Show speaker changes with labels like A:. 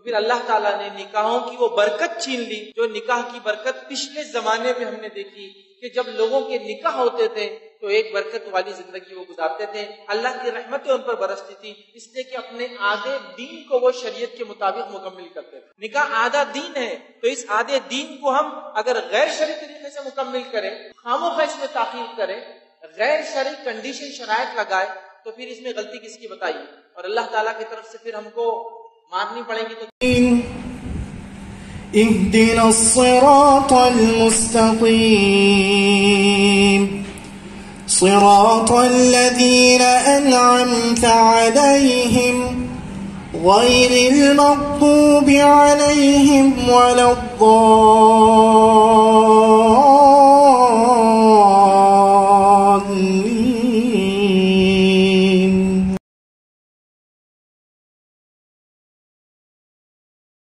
A: फिर अल्लाह ताला ने निकाहों की वो बरकत छीन ली, जो निकाह की बरकत पिछले जमाने में हमने देखी कि जब लोगों के निकाह होते थे तो एक बरकत वाली जिंदगी वो गुजारते थे, अल्लाह की रहमतें उन पर बरसती थी, इसलिए कि अपने आधे दीन को वो शरीयत के मुताबिक मुकम्मिल करते थे। निकाह आधा दीन है, तो इस आधे दीन को हम अगर गैर शरई तरीके से मुकम्मिल करें, खामोखा इसमें ताकीद करें, गैर शरई कंडीशन शरायत लगाए, तो फिर इसमें गलती किसकी बताइए? और अल्लाह ताला की तरफ से फिर हमको मारनी पड़ेगी। तो
B: इहदिना सिरातल मुस्तकीम सिरातल लज़ीना अनअमता अलैहिम गैरिल मग़्दूबि अलैहिम वलद्दाल्लीन।